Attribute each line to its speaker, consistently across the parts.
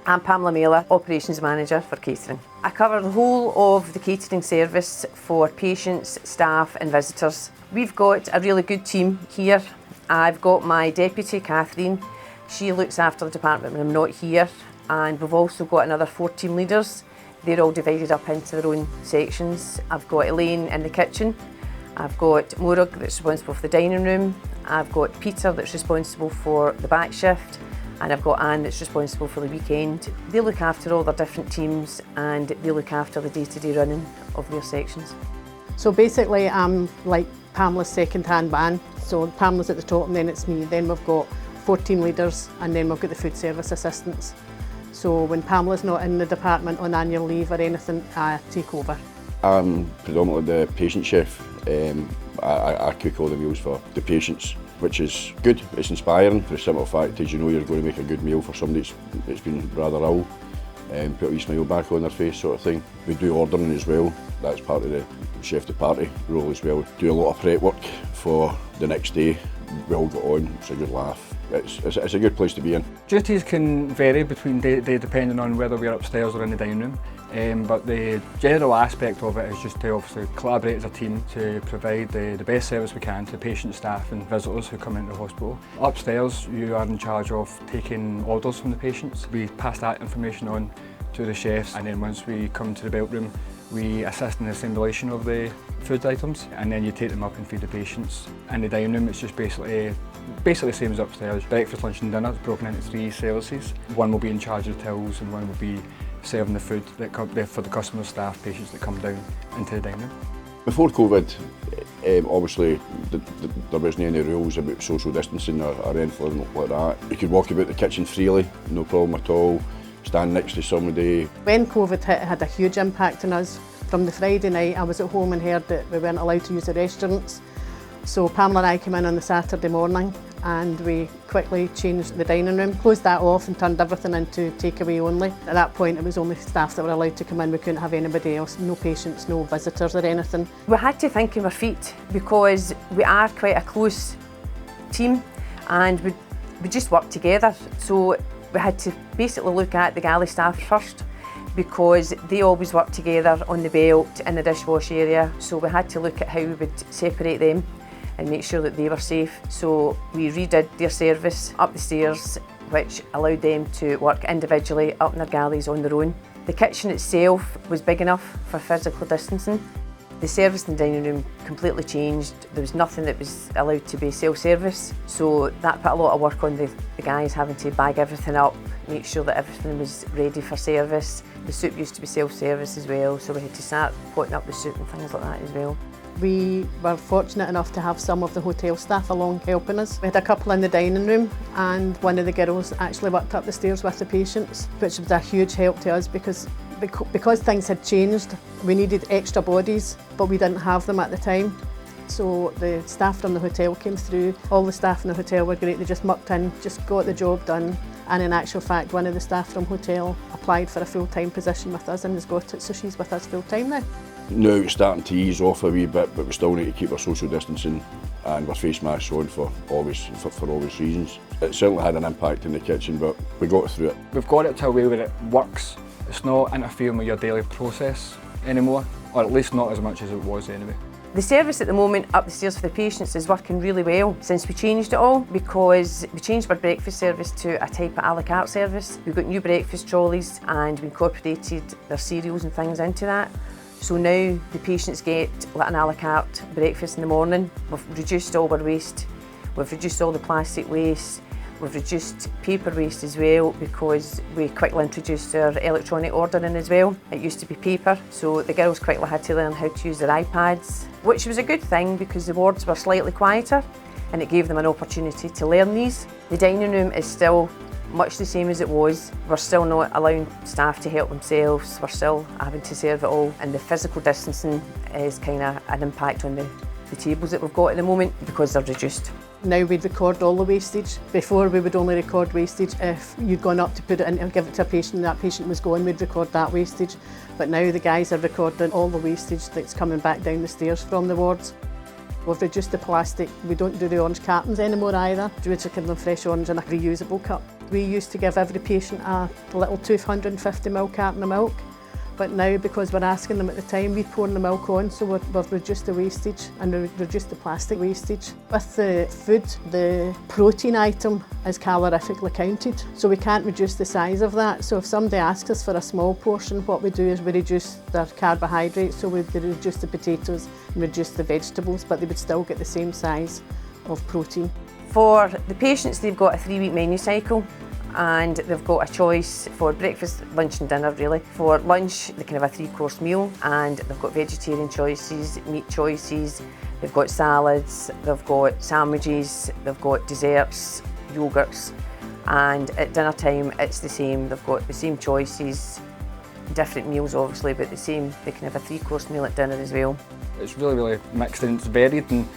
Speaker 1: I'm Pamela Mailer, Operations Manager for Catering. I cover the whole of the catering service for patients, staff and visitors. We've got a really good team here. I've got my deputy, Catherine. She looks after the department when I'm not here. And we've also got another 4 team leaders. They're all divided up into their own sections. I've got Elaine in the kitchen. I've got Morag that's responsible for the dining room. I've got Peter that's responsible for the back shift. And I've got Anne that's responsible for the weekend. They look after all their different teams and they look after the day-to-day running of their sections.
Speaker 2: So basically I'm like Pamela's second-hand man. So Pamela's at the top and then it's me. Then we've got 4 team leaders and then we've got the food service assistants. So when Pamela's not in the department on annual leave or anything, I take over.
Speaker 3: I'm predominantly the patient chef. I cook all the meals for the patients, which is good. It's inspiring for the simple fact is you know you're going to make a good meal for somebody that's been rather ill, and put a wee smile back on their face sort of thing. We do ordering as well. That's part of the chef de partie role as well. Do a lot of prep work for the next day. We all get on, it's a good laugh. It's a good place to be in.
Speaker 4: Duties can vary between day depending on whether we're upstairs or in the dining room. But the general aspect of it is just to obviously collaborate as a team to provide the best service we can to patients, staff and visitors who come into the hospital. Upstairs you are in charge of taking orders from the patients. We pass that information on to the chefs and then once we come to the belt room we assist in the assimilation of the food items and then you take them up and feed the patients. In the dining room it's just basically the same as upstairs. Breakfast, lunch and dinner is broken into 3 services. One will be in charge of the tills and one will be serving the food for the customers, staff, patients that come down into the dining room.
Speaker 3: Before COVID, obviously there wasn't any rules about social distancing or anything like that. You could walk about the kitchen freely, no problem at all, stand next to somebody.
Speaker 2: When COVID hit, it had a huge impact on us. From the Friday night I was at home and heard that we weren't allowed to use the restaurants. So Pamela and I came in on the Saturday morning and we quickly changed the dining room, closed that off and turned everything into takeaway only. At that point it was only staff that were allowed to come in, we couldn't have anybody else, no patients, no visitors or anything.
Speaker 1: We had to think on our feet because we are quite a close team and we just work together. So we had to basically look at the galley staff first because they always work together on the belt in the dishwash area. So we had to look at how we would separate them and make sure that they were safe. So we redid their service up the stairs, which allowed them to work individually up in their galleys on their own. The kitchen itself was big enough for physical distancing. The service in the dining room completely changed. There was nothing that was allowed to be self-service. So that put a lot of work on the guys having to bag everything up, make sure that everything was ready for service. The soup used to be self-service as well, so we had to start potting up the soup and things like that as well.
Speaker 2: We were fortunate enough to have some of the hotel staff along helping us. We had a couple in the dining room and one of the girls actually worked up the stairs with the patients, which was a huge help to us because things had changed. We needed extra bodies, but we didn't have them at the time. So the staff from the hotel came through. All the staff in the hotel were great. They just mucked in, just got the job done. And in actual fact, one of the staff from hotel applied for a full-time position with us and has got it, so she's with us full-time now.
Speaker 3: Now it's starting to ease off a wee bit, but we still need to keep our social distancing and our face masks on for obvious reasons. It certainly had an impact in the kitchen, but we got through it.
Speaker 4: We've got it to a way where it works. It's not interfering with your daily process anymore, or at least not as much as it was anyway.
Speaker 1: The service at the moment up the stairs for the patients is working really well since we changed it all because we changed our breakfast service to a type of a la carte service. We've got new breakfast trolleys and we incorporated their cereals and things into that. So now the patients get like an a la carte breakfast in the morning. We've reduced all our waste, we've reduced all the plastic waste, we've reduced paper waste as well because we quickly introduced our electronic ordering as well. It used to be paper, so the girls quickly had to learn how to use their iPads, which was a good thing because the wards were slightly quieter and it gave them an opportunity to learn these. The dining room is still much the same as it was. We're still not allowing staff to help themselves, we're still having to serve it all, and the physical distancing is kind of an impact on the tables that we've got at the moment because they're reduced.
Speaker 2: Now we record all the wastage. Before we would only record wastage if you'd gone up to put it in and give it to a patient and that patient was gone, we'd record that wastage. But now the guys are recording all the wastage that's coming back down the stairs from the wards. We've reduced the plastic. We don't do the orange cartons anymore either. We're drinking them fresh orange in a reusable cup. We used to give every patient a little 250ml carton of milk. But now, because we're asking them at the time, we pour the milk on, so we've reduced the wastage and reduced the plastic wastage. With the food, the protein item is calorifically counted, so we can't reduce the size of that. So if somebody asks us for a small portion, what we do is we reduce their carbohydrates, so we reduce the potatoes and reduce the vegetables, but they would still get the same size of protein.
Speaker 1: For the patients, they've got a 3-week menu cycle, and they've got a choice for breakfast, lunch and dinner really. For lunch they can have a 3-course meal, and they've got vegetarian choices, meat choices, they've got salads, they've got sandwiches, they've got desserts, yoghurts, and at dinner time it's the same. They've got the same choices, different meals obviously, but the same. They can have a 3-course meal at dinner as well.
Speaker 4: It's really mixed and it's varied, and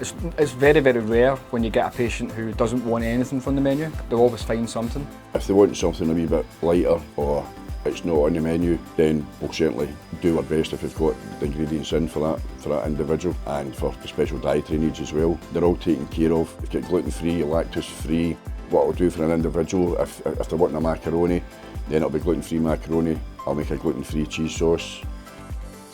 Speaker 4: it's very rare when you get a patient who doesn't want anything from the menu. They'll always find something.
Speaker 3: If they want something a wee bit lighter or it's not on the menu, then we'll certainly do our best if we've got the ingredients in for that individual, and for the special dietary needs as well. They're all taken care of. If you get gluten-free, lactose-free. What I'll do for an individual, if they're wanting a macaroni, then it'll be gluten-free macaroni. I'll make a gluten-free cheese sauce.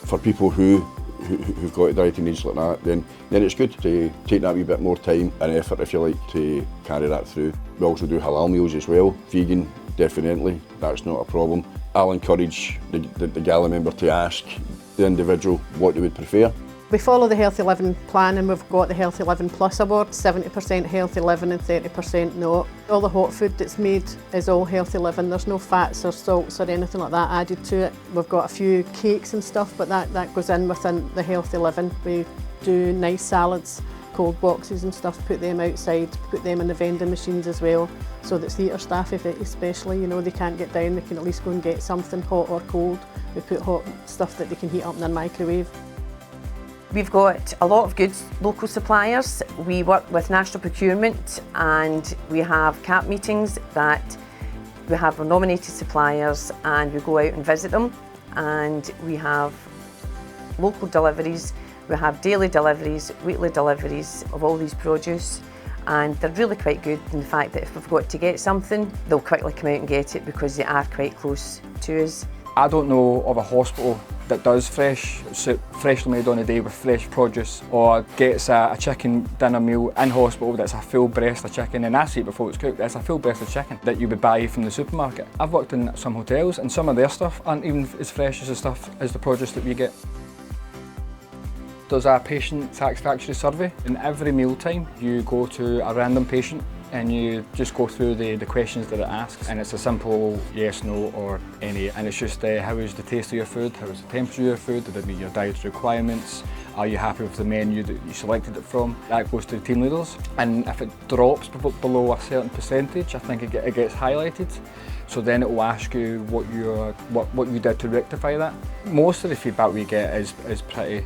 Speaker 3: For people who've got dietary needs like that, then it's good to take that wee bit more time and effort, if you like, to carry that through. We also do halal meals as well. Vegan, definitely, that's not a problem. I'll encourage the gala member to ask the individual what they would prefer.
Speaker 2: We follow the Healthy Living plan, and we've got the Healthy Living Plus award, 70% healthy living and 30% not. All the hot food that's made is all healthy living. There's no fats or salts or anything like that added to it. We've got a few cakes and stuff, but that goes in within the healthy living. We do nice salads, cold boxes and stuff, put them outside, put them in the vending machines as well, so that theatre staff, if especially, they can't get down, they can at least go and get something hot or cold. We put hot stuff that they can heat up in their microwave.
Speaker 1: We've got a lot of good local suppliers. We work with national procurement, and we have CAP meetings that we have our nominated suppliers, and we go out and visit them, and we have local deliveries, we have daily deliveries, weekly deliveries of all these produce, and they're really quite good in the fact that if we've got to get something, they'll quickly come out and get it because they are quite close to us.
Speaker 4: I don't know of a hospital that does freshly made on a day with fresh produce, or gets a chicken dinner meal in hospital that's a full breast of chicken, and I see it before it's cooked, that's a full breast of chicken that you would buy from the supermarket. I've worked in some hotels and some of their stuff aren't even as fresh as the produce that we get. There's a patient satisfaction survey, and every mealtime you go to a random patient and you just go through the questions that it asks, and it's a simple yes, no or any, and it's just how is the taste of your food, how is the temperature of your food, did it meet your dietary requirements, are you happy with the menu that you selected it from. That goes to the team leaders, and if it drops below a certain percentage, I think it gets highlighted, so then it will ask you what you did to rectify that. Most of the feedback we get is pretty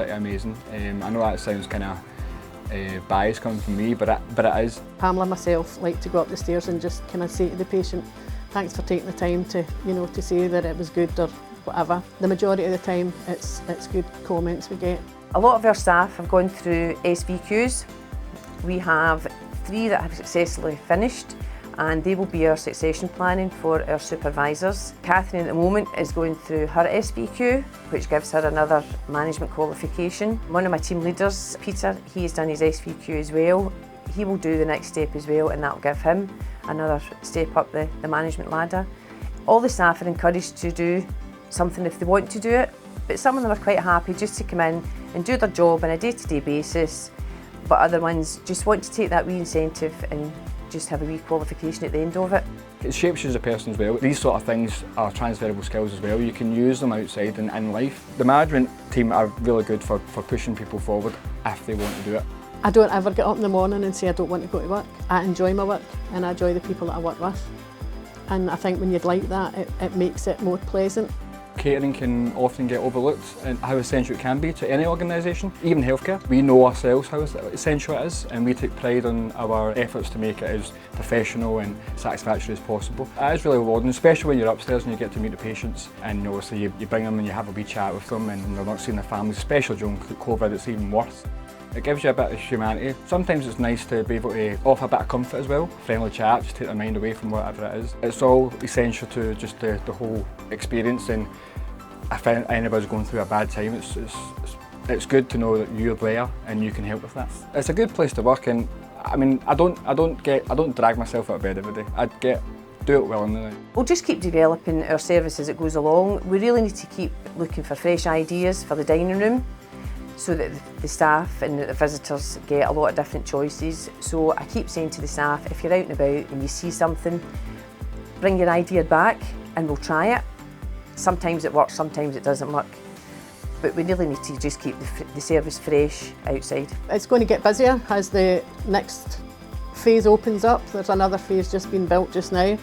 Speaker 4: amazing. I know that sounds kind of bias coming from me, but it is.
Speaker 2: Pamela and myself like to go up the stairs and just kind of say to the patient, thanks for taking the time to to say that it was good or whatever. The majority of the time it's good comments we get.
Speaker 1: A lot of our staff have gone through SVQs. We have 3 that have successfully finished, and they will be our succession planning for our supervisors. Catering at the moment is going through her SVQ, which gives her another management qualification. One of my team leaders, Peter, he has done his SVQ as well. He will do the next step as well, and that will give him another step up the management ladder. All the staff are encouraged to do something if they want to do it, but some of them are quite happy just to come in and do their job on a day-to-day basis, but other ones just want to take that wee incentive and just have a wee qualification at the end of it.
Speaker 4: It shapes you as a person as well. These sort of things are transferable skills as well. You can use them outside and in life. The management team are really good for pushing people forward if they want to do it.
Speaker 2: I don't ever get up in the morning and say I don't want to go to work. I enjoy my work and I enjoy the people that I work with. And I think when you'd like that, it makes it more pleasant.
Speaker 4: Catering can often get overlooked and how essential it can be to any organisation, even healthcare. We know ourselves how essential it is, and we take pride on our efforts to make it as professional and satisfactory as possible. It is really rewarding, especially when you're upstairs and you get to meet the patients, and obviously you bring them and you have a wee chat with them, and they're not seeing their families, especially during COVID, it's even worse. It gives you a bit of humanity. Sometimes it's nice to be able to offer a bit of comfort as well. Friendly chat, just take their mind away from whatever it is. It's all essential to just the whole experience, and if anybody's going through a bad time, it's good to know that you're there and you can help with that. It's a good place to work, and I mean, I don't drag myself out of bed every day. Do it willingly.
Speaker 1: We'll just keep developing our service as it goes along. We really need to keep looking for fresh ideas for the dining room, so that the staff and the visitors get a lot of different choices. So I keep saying to the staff, if you're out and about and you see something, bring your idea back and we'll try it. Sometimes it works, sometimes it doesn't work. But we really need to just keep the service fresh outside.
Speaker 2: It's going to get busier as the next phase opens up. There's another phase just being built just now.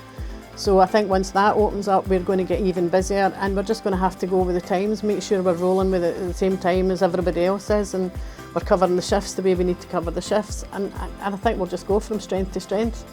Speaker 2: So I think once that opens up, we're going to get even busier, and we're just going to have to go with the times, make sure we're rolling with it at the same time as everybody else is, and we're covering the shifts the way we need to cover the shifts, and I think we'll just go from strength to strength.